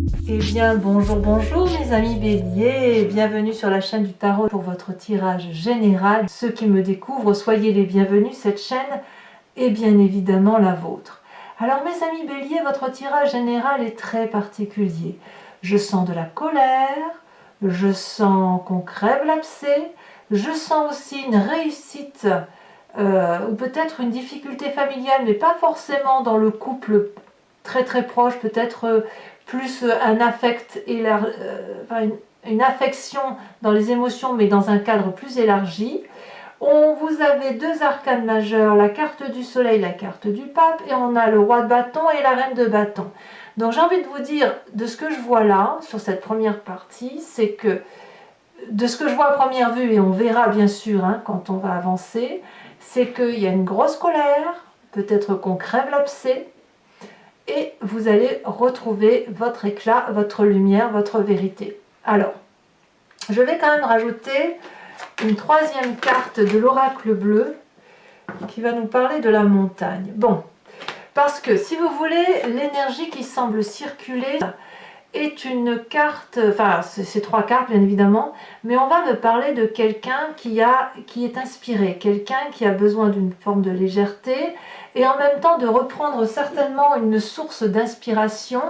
Eh bien bonjour mes amis béliers et bienvenue sur la chaîne du tarot pour votre tirage général. Ceux qui me découvrent, soyez les bienvenus, cette chaîne est bien évidemment la vôtre. Alors mes amis béliers, votre tirage général est très particulier. Je sens de la colère, je sens qu'on crève l'abcès, je sens aussi une réussite ou peut-être une difficulté familiale, mais pas forcément dans le couple très proche, peut-être plus un affect une affection dans les émotions, mais dans un cadre plus élargi. Vous avez deux arcanes majeurs, la carte du soleil, la carte du pape, et on a le roi de bâton et la reine de bâton. Donc j'ai envie de vous dire, de ce que je vois là, sur cette première partie, c'est que, de ce que je vois à première vue, et on verra bien sûr quand on va avancer, c'est qu'il y a une grosse colère, peut-être qu'on crève l'abcès, et vous allez retrouver votre éclat, votre lumière, votre vérité. Alors, je vais quand même rajouter une troisième carte de l'oracle bleu qui va nous parler de la montagne. Bon, parce que si vous voulez, l'énergie qui semble circuler est une carte, enfin c'est trois cartes bien évidemment, mais on va me parler de quelqu'un qui est inspiré, quelqu'un qui a besoin d'une forme de légèreté et en même temps de reprendre certainement une source d'inspiration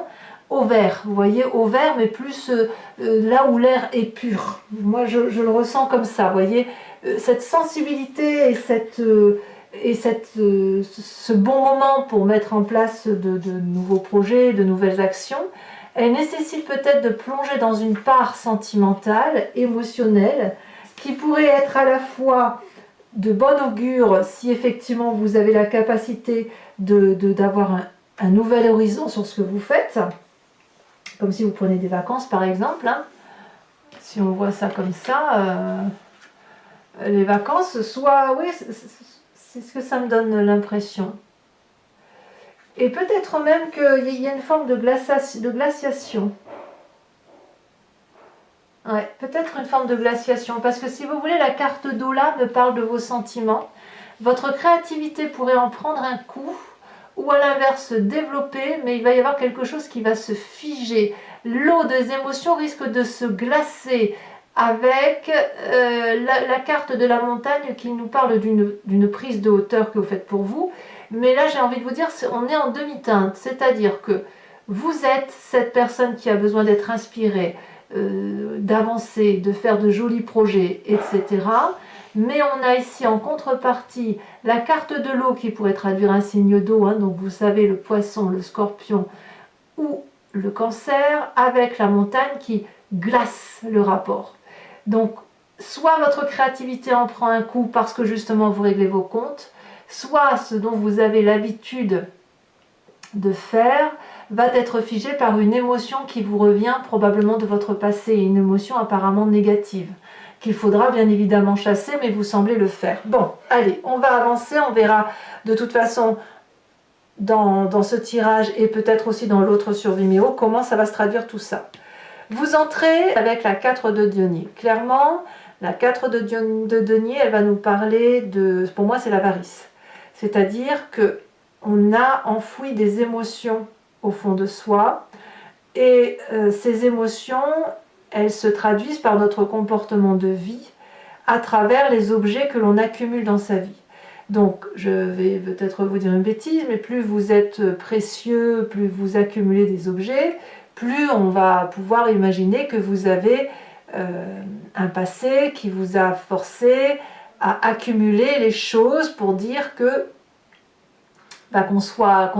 au vert, vous voyez, au vert, mais plus là où l'air est pur. Moi je le ressens comme ça, vous voyez, cette sensibilité et ce bon moment pour mettre en place de nouveaux projets, de nouvelles actions. Elle nécessite peut-être de plonger dans une part sentimentale, émotionnelle, qui pourrait être à la fois de bon augure si effectivement vous avez la capacité d'avoir un nouvel horizon sur ce que vous faites, comme si vous prenez des vacances par exemple. Si on voit ça comme ça, les vacances, soit, oui, c'est ce que ça me donne l'impression. Et peut-être même qu'il y a une forme de glaciation. Ouais, peut-être une forme de glaciation. Parce que si vous voulez, la carte d'eau là me parle de vos sentiments. Votre créativité pourrait en prendre un coup. Ou à l'inverse, se développer. Mais il va y avoir quelque chose qui va se figer. L'eau des émotions risque de se glacer. Avec la carte de la montagne qui nous parle d'une prise de hauteur que vous faites pour vous. Mais là, j'ai envie de vous dire, on est en demi-teinte, c'est-à-dire que vous êtes cette personne qui a besoin d'être inspirée, d'avancer, de faire de jolis projets, etc. Mais on a ici en contrepartie la carte de l'eau qui pourrait traduire un signe d'eau, donc vous savez, le poisson, le scorpion ou le cancer, avec la montagne qui glace le rapport. Donc, soit votre créativité en prend un coup parce que justement vous réglez vos comptes, soit ce dont vous avez l'habitude de faire va être figé par une émotion qui vous revient probablement de votre passé, une émotion apparemment négative, qu'il faudra bien évidemment chasser, mais vous semblez le faire. Bon, allez, on va avancer, on verra de toute façon dans ce tirage et peut-être aussi dans l'autre sur Vimeo, comment ça va se traduire tout ça. Vous entrez avec la 4 de denier. Clairement, la 4 de denier, elle va nous parler de, pour moi c'est l'avarice. C'est-à-dire qu'on a enfoui des émotions au fond de soi et ces émotions, elles se traduisent par notre comportement de vie à travers les objets que l'on accumule dans sa vie. Donc, je vais peut-être vous dire une bêtise, mais plus vous êtes précieux, plus vous accumulez des objets, plus on va pouvoir imaginer que vous avez un passé qui vous a forcé à accumuler les choses pour dire que qu'on soit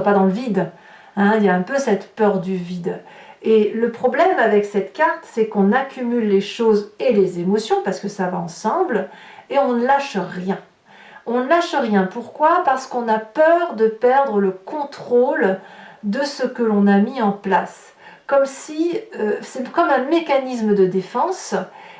pas dans le vide. Il y a un peu cette peur du vide. Et le problème avec cette carte, c'est qu'on accumule les choses et les émotions, parce que ça va ensemble, et on ne lâche rien. On ne lâche rien. Pourquoi? Parce qu'on a peur de perdre le contrôle de ce que l'on a mis en place. Comme si, c'est comme un mécanisme de défense,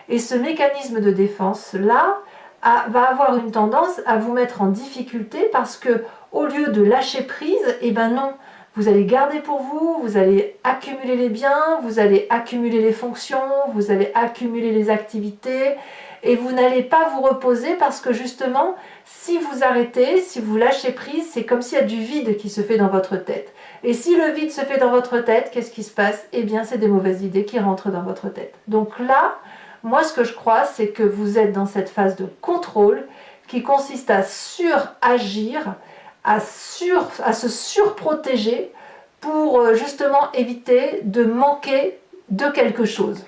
et ce mécanisme de défense-là va avoir une tendance à vous mettre en difficulté parce que, au lieu de lâcher prise, eh ben non, vous allez garder pour vous, vous allez accumuler les biens, vous allez accumuler les fonctions, vous allez accumuler les activités, et vous n'allez pas vous reposer parce que justement, si vous arrêtez, si vous lâchez prise, c'est comme s'il y a du vide qui se fait dans votre tête. Et si le vide se fait dans votre tête, qu'est-ce qui se passe? Eh bien, c'est des mauvaises idées qui rentrent dans votre tête. Donc là, moi, ce que je crois, c'est que vous êtes dans cette phase de contrôle qui consiste à suragir, à se surprotéger pour justement éviter de manquer de quelque chose.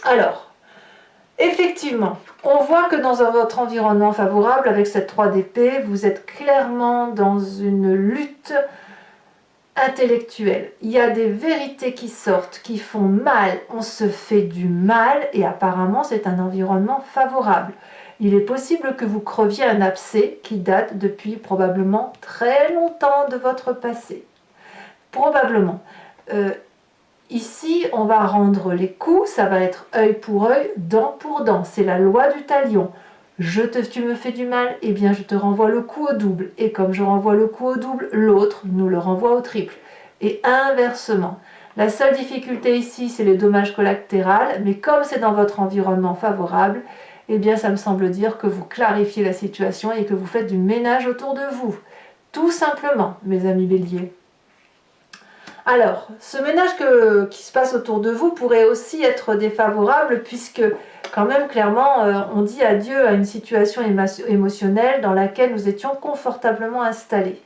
Alors, effectivement, on voit que dans votre environnement favorable, avec cette 3 d'épée, vous êtes clairement dans une lutte intellectuelle. Il y a des vérités qui sortent, qui font mal, on se fait du mal, et apparemment c'est un environnement favorable. Il est possible que vous creviez un abcès qui date depuis probablement très longtemps de votre passé. Probablement. Ici, on va rendre les coups, ça va être œil pour œil, dent pour dent. C'est la loi du talion. Tu me fais du mal, eh bien je te renvoie le coup au double. Et comme je renvoie le coup au double, l'autre nous le renvoie au triple. Et inversement. La seule difficulté ici, c'est les dommages collatéraux, mais comme c'est dans votre environnement favorable, eh bien ça me semble dire que vous clarifiez la situation et que vous faites du ménage autour de vous. Tout simplement, mes amis béliers. Alors, ce ménage qui se passe autour de vous pourrait aussi être défavorable puisque quand même clairement on dit adieu à une situation émotionnelle dans laquelle nous étions confortablement installés.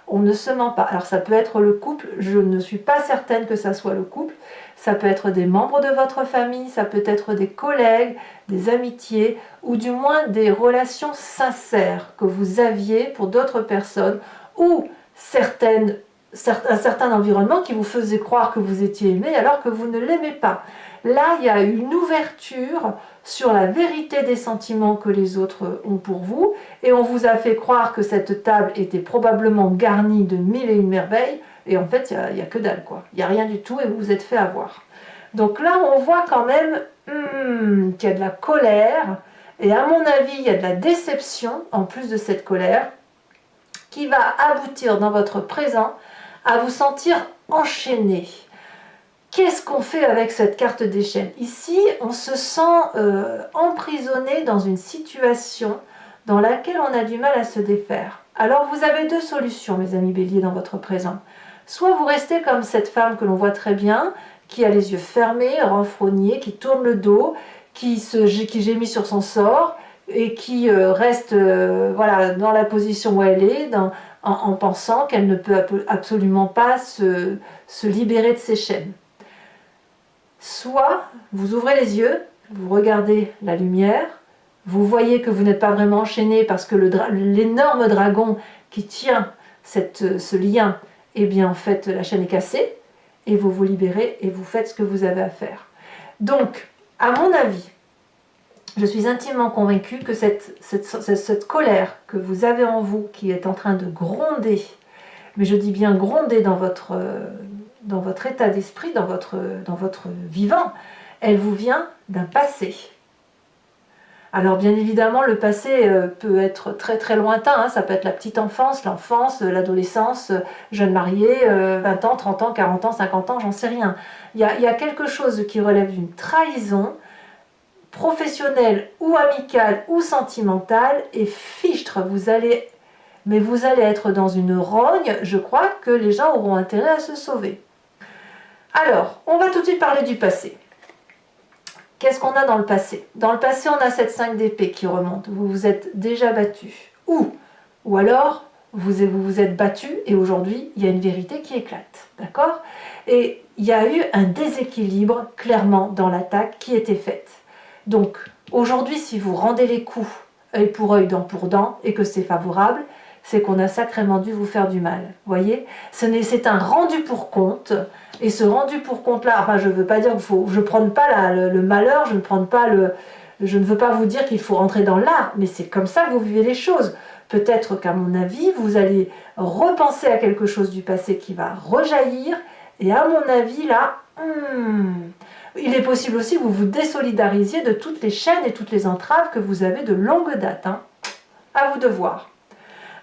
On ne se ment pas. Alors ça peut être le couple, je ne suis pas certaine que ça soit le couple, ça peut être des membres de votre famille, ça peut être des collègues, des amitiés ou du moins des relations sincères que vous aviez pour d'autres personnes ou un certain environnement qui vous faisait croire que vous étiez aimé alors que vous ne l'aimez pas. Là, il y a une ouverture sur la vérité des sentiments que les autres ont pour vous et on vous a fait croire que cette table était probablement garnie de 1001 merveilles et en fait, il n'y a que dalle, quoi. Il n'y a rien du tout et vous vous êtes fait avoir. Donc là, on voit quand même qu'il y a de la colère et à mon avis, il y a de la déception en plus de cette colère qui va aboutir dans votre présent à vous sentir enchaîné. Qu'est-ce qu'on fait avec cette carte des chaînes? Ici, on se sent emprisonné dans une situation dans laquelle on a du mal à se défaire. Alors, vous avez deux solutions, mes amis béliers, dans votre présent. Soit vous restez comme cette femme que l'on voit très bien, qui a les yeux fermés, renfrognée, qui tourne le dos, qui gémit sur son sort, et qui reste voilà, dans la position où elle est, en pensant qu'elle ne peut absolument pas se libérer de ses chaînes. Soit vous ouvrez les yeux, vous regardez la lumière, vous voyez que vous n'êtes pas vraiment enchaîné parce que l'énorme dragon qui tient ce lien, eh bien en fait la chaîne est cassée, et vous vous libérez et vous faites ce que vous avez à faire. Donc, à mon avis, je suis intimement convaincue que cette colère que vous avez en vous, qui est en train de gronder, mais je dis bien gronder dans votre état d'esprit, dans votre vivant, elle vous vient d'un passé. Alors bien évidemment, le passé peut être très très lointain, hein, ça peut être la petite enfance, l'enfance, l'adolescence, jeune marié, 20 ans, 30 ans, 40 ans, 50 ans, j'en sais rien. Il y a quelque chose qui relève d'une trahison, professionnelle ou amicale ou sentimentale, et fichtre, vous allez être dans une rogne, je crois que les gens auront intérêt à se sauver. Alors, on va tout de suite parler du passé. Qu'est-ce qu'on a dans le passé? Dans le passé, on a cette 5 d'épée qui remonte. Vous vous êtes déjà battu. Ou alors, vous vous êtes battu et aujourd'hui, il y a une vérité qui éclate. D'accord? Et il y a eu un déséquilibre, clairement, dans l'attaque qui était faite. Donc, aujourd'hui, si vous rendez les coups œil pour œil, dent pour dent, et que c'est favorable, c'est qu'on a sacrément dû vous faire du mal. Voyez? C'est un rendu pour compte. Et ce rendu pour compte là, enfin je ne veux pas dire je ne prends pas le malheur, je ne veux pas vous dire qu'il faut rentrer dans l'art, mais c'est comme ça que vous vivez les choses. Peut-être qu'à mon avis, vous allez repenser à quelque chose du passé qui va rejaillir, et à mon avis là, il est possible aussi que vous vous désolidarisiez de toutes les chaînes et toutes les entraves que vous avez de longue date. Hein. À vous de voir.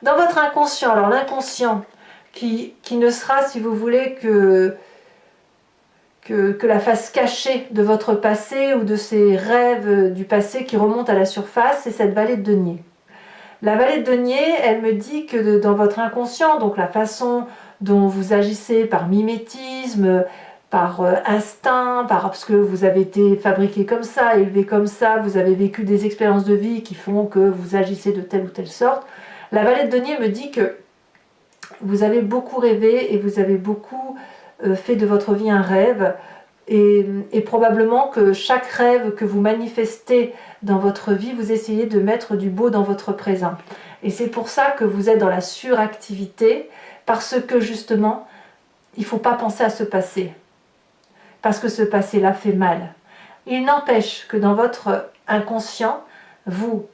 Dans votre inconscient, alors l'inconscient qui ne sera, si vous voulez, que la face cachée de votre passé ou de ces rêves du passé qui remontent à la surface, c'est cette vallée de denier. La vallée de denier, elle me dit que dans votre inconscient, donc la façon dont vous agissez par mimétisme, par instinct, parce que vous avez été fabriqué comme ça, élevé comme ça, vous avez vécu des expériences de vie qui font que vous agissez de telle ou telle sorte. La Valet de denier me dit que vous avez beaucoup rêvé et vous avez beaucoup fait de votre vie un rêve, et probablement que chaque rêve que vous manifestez dans votre vie, vous essayez de mettre du beau dans votre présent. Et c'est pour ça que vous êtes dans la suractivité, parce que justement, il ne faut pas penser à ce passé. Parce que ce passé-là fait mal. Il n'empêche que dans votre inconscient, vous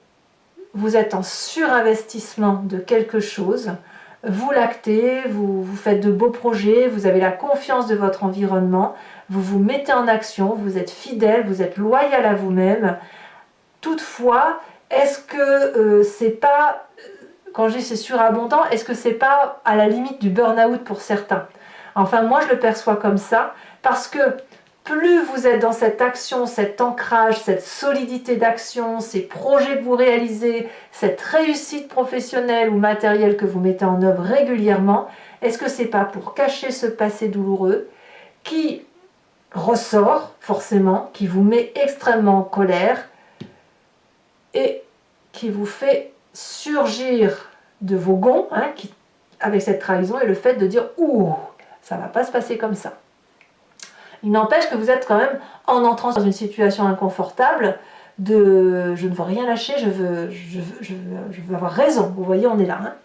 êtes en surinvestissement de quelque chose, vous lactez, vous faites de beaux projets, vous avez la confiance de votre environnement, vous vous mettez en action, vous êtes fidèle, vous êtes loyal à vous-même. Toutefois, est-ce que c'est pas, quand je dis c'est surabondant, est-ce que c'est pas à la limite du burn-out pour certains? Enfin, moi je le perçois comme ça, parce que plus vous êtes dans cette action, cet ancrage, cette solidité d'action, ces projets que vous réalisez, cette réussite professionnelle ou matérielle que vous mettez en œuvre régulièrement, est-ce que c'est pas pour cacher ce passé douloureux qui ressort forcément, qui vous met extrêmement en colère et qui vous fait surgir de vos gonds, avec cette trahison et le fait de dire « Ouh, ça ne va pas se passer comme ça ». Il n'empêche que vous êtes quand même, en entrant dans une situation inconfortable, de « je ne veux rien lâcher, je veux avoir raison ». Vous voyez, on est là.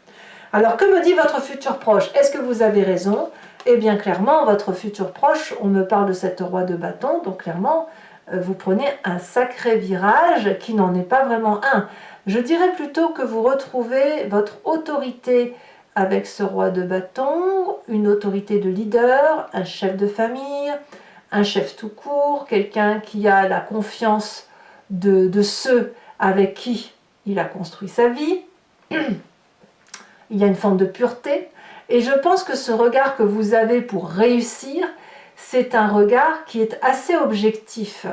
Alors, que me dit votre futur proche? Est-ce que vous avez raison? Eh bien, clairement, votre futur proche, on me parle de cette roi de bâton, donc clairement, vous prenez un sacré virage qui n'en est pas vraiment un. Je dirais plutôt que vous retrouvez votre autorité avec ce roi de bâton, une autorité de leader, un chef de famille, un chef tout court, quelqu'un qui a la confiance de ceux avec qui il a construit sa vie. Il y a une forme de pureté. Et je pense que ce regard que vous avez pour réussir, c'est un regard qui est assez objectif.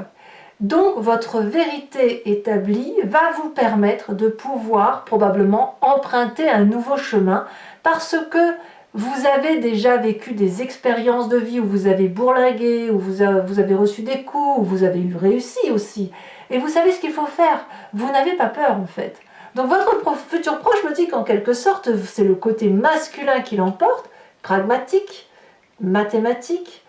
Donc votre vérité établie va vous permettre de pouvoir probablement emprunter un nouveau chemin, parce que vous avez déjà vécu des expériences de vie où vous avez bourlingué, où vous avez reçu des coups, où vous avez eu réussi aussi. Et vous savez ce qu'il faut faire. Vous n'avez pas peur en fait. Donc votre futur proche me dit qu'en quelque sorte, c'est le côté masculin qui l'emporte, pragmatique, mathématique,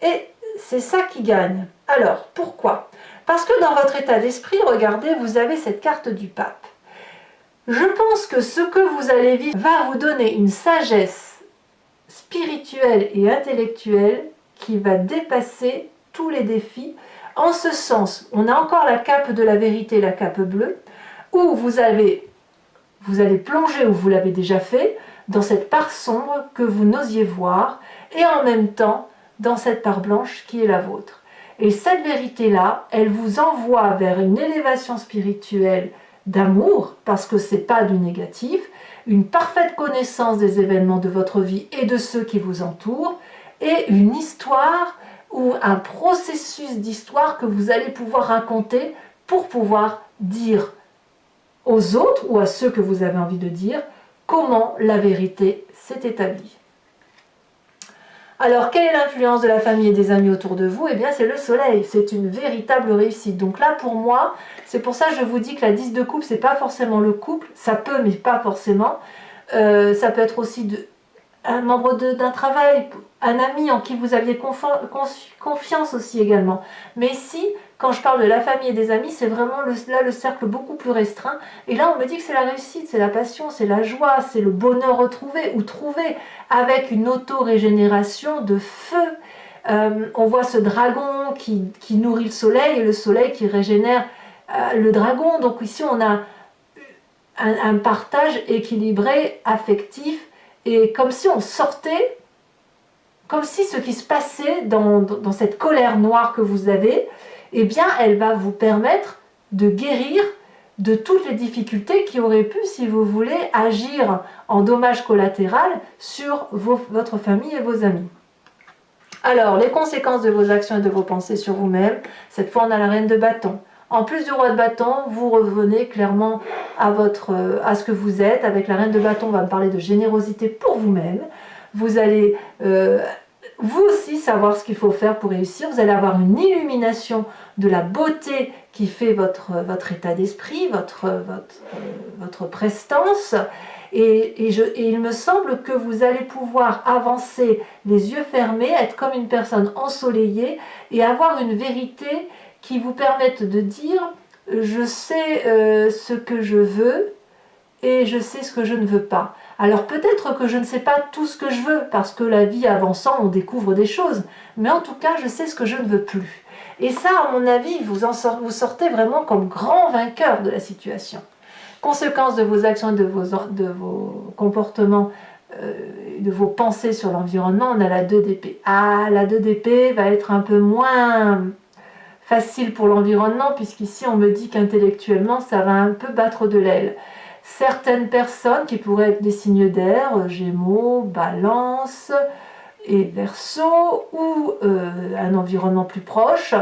et c'est ça qui gagne. Alors, pourquoi? Parce que dans votre état d'esprit, regardez, vous avez cette carte du pape. Je pense que ce que vous allez vivre va vous donner une sagesse spirituelle et intellectuelle qui va dépasser tous les défis. En ce sens, on a encore la cape de la vérité, la cape bleue, où vous allez plonger, ou vous l'avez déjà fait, dans cette part sombre que vous n'osiez voir, et en même temps dans cette part blanche qui est la vôtre. Et cette vérité-là, elle vous envoie vers une élévation spirituelle d'amour, parce que ce n'est pas du négatif, une parfaite connaissance des événements de votre vie et de ceux qui vous entourent, et une histoire ou un processus d'histoire que vous allez pouvoir raconter pour pouvoir dire aux autres ou à ceux que vous avez envie de dire comment la vérité s'est établie. Alors, quelle est l'influence de la famille et des amis autour de vous? Eh bien, c'est le soleil, c'est une véritable réussite. Donc là, pour moi, c'est pour ça que je vous dis que la 10 de coupe, c'est pas forcément le couple, ça peut, mais pas forcément. Ça peut être aussi un membre d'un travail, un ami en qui vous aviez confiance aussi également. Mais ici, quand je parle de la famille et des amis, c'est vraiment là le cercle beaucoup plus restreint. Et là, on me dit que c'est la réussite, c'est la passion, c'est la joie, c'est le bonheur retrouvé ou trouvé avec une auto-régénération de feu. On voit ce dragon qui nourrit le soleil et le soleil qui régénère le dragon. Donc ici, on a un partage équilibré, affectif, et comme si on sortait, comme si ce qui se passait dans cette colère noire que vous avez, eh bien, elle va vous permettre de guérir de toutes les difficultés qui auraient pu, si vous voulez, agir en dommage collatéral sur votre famille et vos amis. Alors, les conséquences de vos actions et de vos pensées sur vous-même, cette fois on a la reine de bâton. En plus du roi de bâton, vous revenez clairement à ce que vous êtes. Avec la reine de bâton, on va me parler de générosité pour vous-même. vous allez vous aussi savoir ce qu'il faut faire pour réussir, vous allez avoir une illumination de la beauté qui fait votre état d'esprit, votre prestance, et il me semble que vous allez pouvoir avancer les yeux fermés, être comme une personne ensoleillée et avoir une vérité qui vous permette de dire je sais ce que je veux et je sais ce que je ne veux pas. Alors peut-être que je ne sais pas tout ce que je veux, parce que la vie avançant, on découvre des choses, mais en tout cas, je sais ce que je ne veux plus. Et ça, à mon avis, vous sortez vraiment comme grand vainqueur de la situation. Conséquence de vos actions, de vos comportements, de vos pensées sur l'environnement, on a la 2 d'épée. Ah, la 2 d'épée va être un peu moins facile pour l'environnement, puisqu'ici on me dit qu'intellectuellement, ça va un peu battre de l'aile. Certaines personnes qui pourraient être des signes d'air, Gémeaux, Balance et Verseau, ou un environnement plus proche,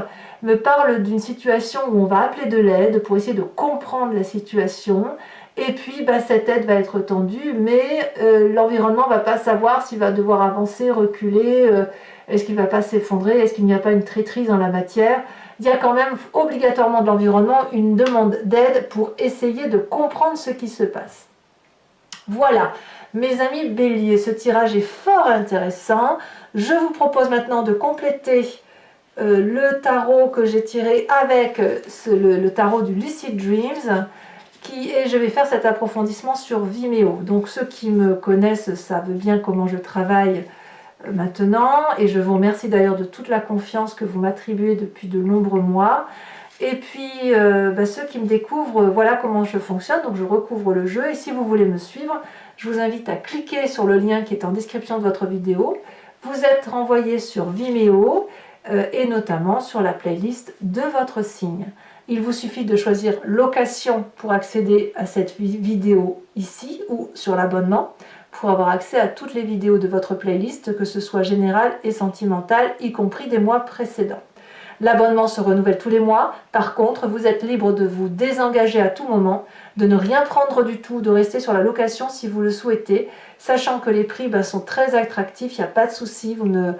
me parlent d'une situation où on va appeler de l'aide pour essayer de comprendre la situation, et puis cette aide va être tendue, mais l'environnement ne va pas savoir s'il va devoir avancer, reculer, est-ce qu'il ne va pas s'effondrer, est-ce qu'il n'y a pas une traîtrise dans la matière. Il y a quand même obligatoirement de l'environnement une demande d'aide pour essayer de comprendre ce qui se passe. Voilà, mes amis Bélier, ce tirage est fort intéressant. Je vous propose maintenant de compléter le tarot que j'ai tiré avec le tarot du Lucid Dreams, et je vais faire cet approfondissement sur Vimeo. Donc ceux qui me connaissent savent bien comment je travaille maintenant, et je vous remercie d'ailleurs de toute la confiance que vous m'attribuez depuis de nombreux mois. Et puis ceux qui me découvrent, voilà comment je fonctionne. Donc je recouvre le jeu, et si vous voulez me suivre, je vous invite à cliquer sur le lien qui est en description de votre vidéo. Vous êtes renvoyé sur Vimeo et notamment sur la playlist de votre signe. Il vous suffit de choisir location pour accéder à cette vidéo ici, ou sur l'abonnement pour avoir accès à toutes les vidéos de votre playlist, que ce soit générale et sentimentale, y compris des mois précédents. L'abonnement se renouvelle tous les mois. Par contre, vous êtes libre de vous désengager à tout moment, de ne rien prendre du tout, de rester sur la location si vous le souhaitez, sachant que les prix sont très attractifs, il n'y a pas de souci, vous ne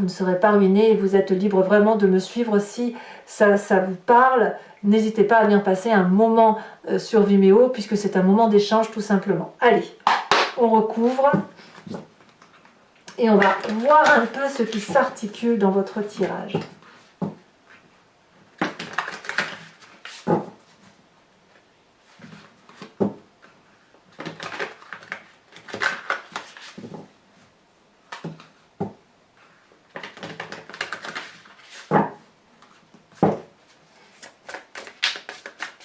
serez pas ruiné, et vous êtes libre vraiment de me suivre si ça vous parle. N'hésitez pas à venir passer un moment sur Vimeo, puisque c'est un moment d'échange tout simplement. Allez, on recouvre et on va voir un peu ce qui s'articule dans votre tirage.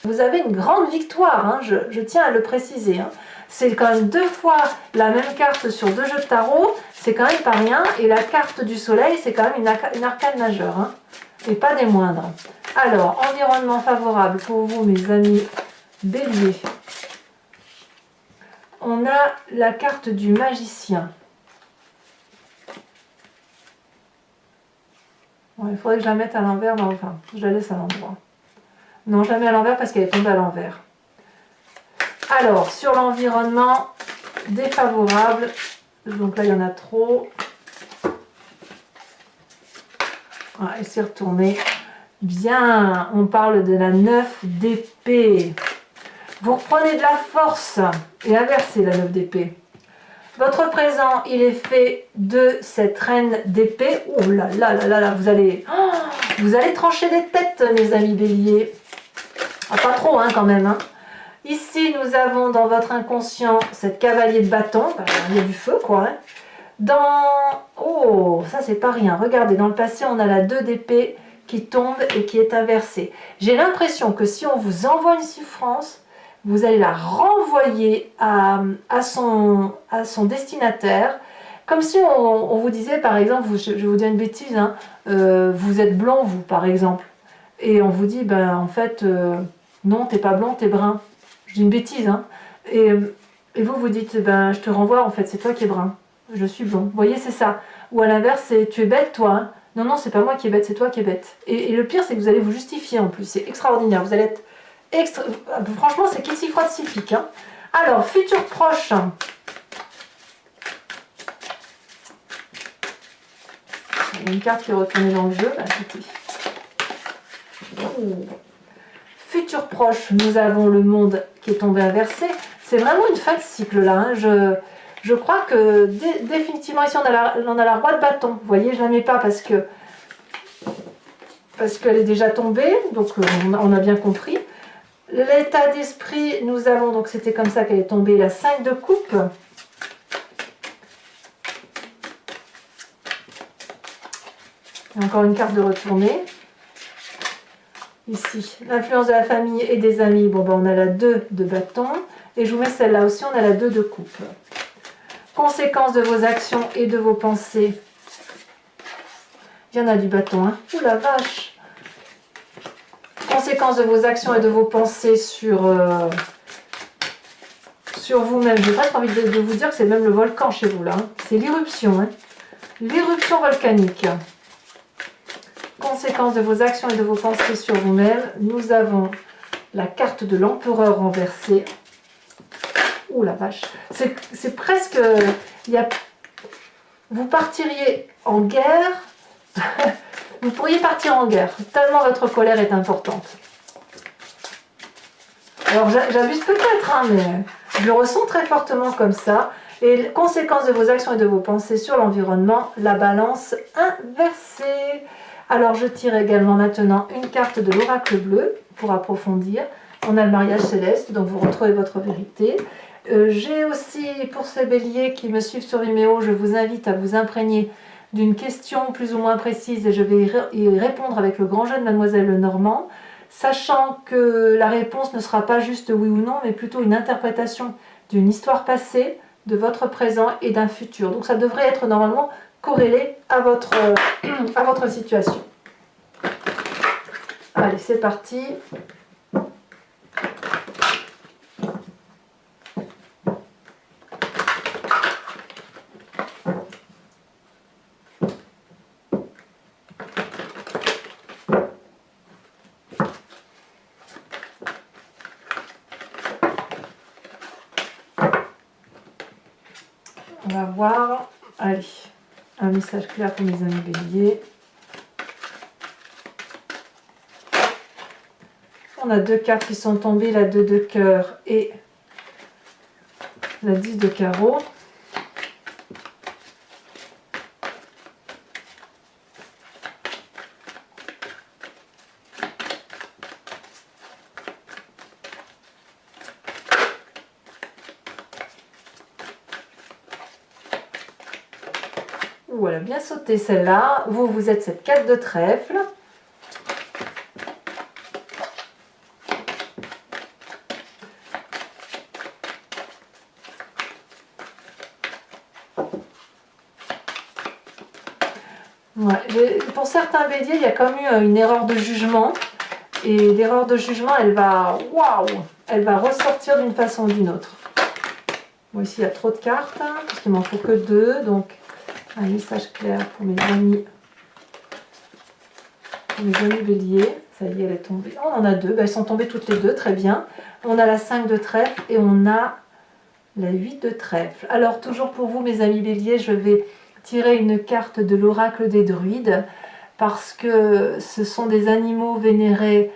Vous avez une grande victoire, hein, je tiens à le préciser. Hein. C'est quand même 2 fois la même carte sur 2 jeux de tarot, c'est quand même pas rien. Et la carte du soleil, c'est quand même une arcane majeure, hein, et pas des moindres. Alors, environnement favorable pour vous, mes amis Bélier. On a la carte du magicien. Bon, il faudrait que je la mette à l'envers, mais enfin, je la laisse à l'endroit. Non, jamais à l'envers parce qu'elle est tombée à l'envers. Alors, sur l'environnement défavorable, donc là il y en a trop. Voilà, et c'est retourné. Bien, on parle de la 9 d'épée. Vous reprenez de la force et inversez la 9 d'épée. Votre présent, il est fait de cette reine d'épée. Oh là là là là là, vous allez trancher des têtes, mes amis Bélier. Ah, pas trop, hein, quand même. Hein. Ici, nous avons dans votre inconscient cette cavalier de bâton. Il y a du feu, quoi. Hein. Oh, ça, c'est pas rien. Regardez, dans le passé, on a la 2 d'épée qui tombe et qui est inversée. J'ai l'impression que si on vous envoie une souffrance, vous allez la renvoyer à son destinataire. Comme si on vous disait, par exemple, je vais vous dire une bêtise, hein, vous êtes blond, vous, par exemple. Et on vous dit, en fait, non, t'es pas blond, t'es brun. Je dis une bêtise, hein. Et vous dites, je te renvoie, en fait, c'est toi qui es brun. Je suis blond. Vous voyez, c'est ça. Ou à l'inverse, c'est, tu es bête, toi. Hein. Non, non, c'est pas moi qui est bête, c'est toi qui es bête. Et le pire, c'est que vous allez vous justifier, en plus. C'est extraordinaire. Vous allez être... Franchement, c'est qu'il s'y frotte s'y pique. Hein. Alors, futur proche. Il y a une carte qui est retournée dans le jeu. Bah, futur proche, nous avons le monde qui est tombé inversé. C'est vraiment une fin de cycle là. Hein. Je crois que définitivement ici on a la roi de bâton. Vous voyez, je ne la mets pas parce qu'elle est déjà tombée. Donc on a bien compris. L'état d'esprit, nous avons, donc c'était comme ça qu'elle est tombée, la 5 de coupe. Encore une carte de retournée. Ici, l'influence de la famille et des amis. Bon, ben, on a la 2 de bâton. Et je vous mets celle-là aussi, on a la 2 de coupe. Conséquences de vos actions et de vos pensées. Il y en a du bâton, hein. Ouh la vache! Conséquences de vos actions et de vos pensées sur vous-même. J'ai presque envie de vous dire que c'est même le volcan chez vous, là. Hein. C'est l'irruption, hein. L'irruption volcanique. Conséquences de vos actions et de vos pensées sur vous-même. Nous avons la carte de l'empereur renversée. Ouh la vache. C'est presque... vous partiriez en guerre. Vous pourriez partir en guerre, tellement votre colère est importante. Alors j'abuse peut-être, hein, mais je le ressens très fortement comme ça. Et conséquences de vos actions et de vos pensées sur l'environnement, la balance inversée. Alors je tire également maintenant une carte de l'oracle bleu pour approfondir. On a le mariage céleste, donc vous retrouvez votre vérité. J'ai aussi, pour ces béliers qui me suivent sur Vimeo, je vous invite à vous imprégner d'une question plus ou moins précise et je vais y répondre avec le grand jeu de Mademoiselle Lenormand, sachant que la réponse ne sera pas juste oui ou non, mais plutôt une interprétation d'une histoire passée, de votre présent et d'un futur. Donc ça devrait être normalement corrélé à votre situation. Allez, c'est parti. On va voir, allez, un message clair pour mes amis béliers. On a deux cartes qui sont tombées, la 2 de cœur et la 10 de carreau. Ouh, elle a bien sauté celle-là. Vous êtes cette 4 de trèfle. Ouais, pour certains béliers, il y a quand même eu une erreur de jugement. Et l'erreur de jugement, elle va ressortir d'une façon ou d'une autre. Bon, ici, il y a trop de cartes, hein, parce qu'il m'en faut que 2. Donc, un message clair pour mes amis béliers. Ça y est, elle est tombée. Oh, on en a 2. Elles sont tombées toutes les 2, très bien. On a la 5 de trèfle et on a la 8 de trèfle. Alors, toujours pour vous, mes amis béliers, je vais tirer une carte de l'oracle des druides parce que ce sont des animaux vénérés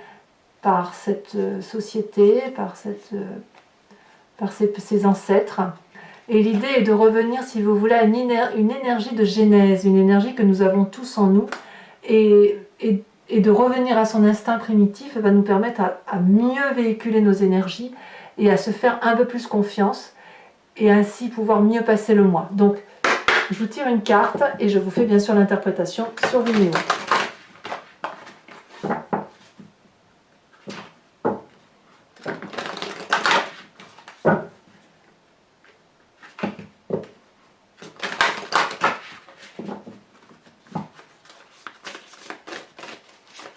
par cette société, par ses ancêtres. Et l'idée est de revenir, si vous voulez, à une énergie de genèse, une énergie que nous avons tous en nous. Et de revenir à son instinct primitif va nous permettre à mieux véhiculer nos énergies et à se faire un peu plus confiance et ainsi pouvoir mieux passer le mois. Donc, je vous tire une carte et je vous fais bien sûr l'interprétation sur Vimeo.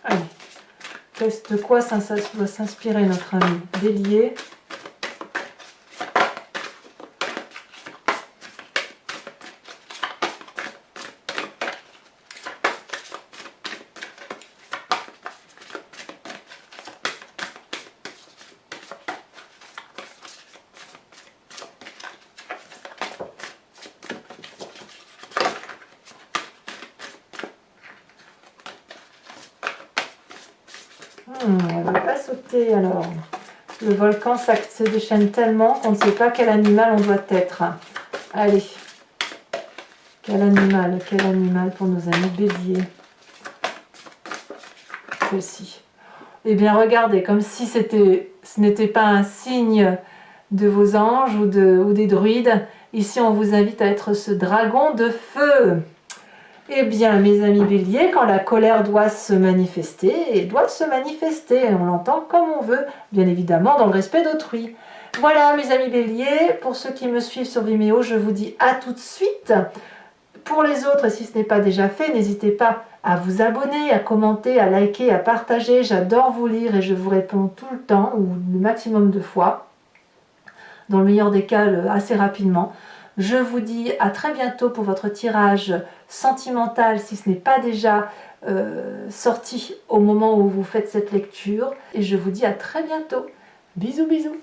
Allez, de quoi ça doit s'inspirer notre ami Bélier. Elle ne veut pas sauter alors. Le volcan, ça se déchaîne tellement qu'on ne sait pas quel animal on doit être. Allez. Quel animal pour nos amis béliers. Ceci. Eh bien, regardez, comme si ce n'était pas un signe de vos anges ou des druides. Ici, on vous invite à être ce dragon de feu. Eh bien, mes amis béliers, quand la colère doit se manifester, et doit se manifester, on l'entend comme on veut, bien évidemment dans le respect d'autrui. Voilà, mes amis béliers, pour ceux qui me suivent sur Vimeo, je vous dis à tout de suite. Pour les autres, si ce n'est pas déjà fait, n'hésitez pas à vous abonner, à commenter, à liker, à partager. J'adore vous lire et je vous réponds tout le temps, ou le maximum de fois. Dans le meilleur des cas, assez rapidement. Je vous dis à très bientôt pour votre tirage sentimental, si ce n'est pas déjà sorti au moment où vous faites cette lecture. Et je vous dis à très bientôt. Bisous, bisous.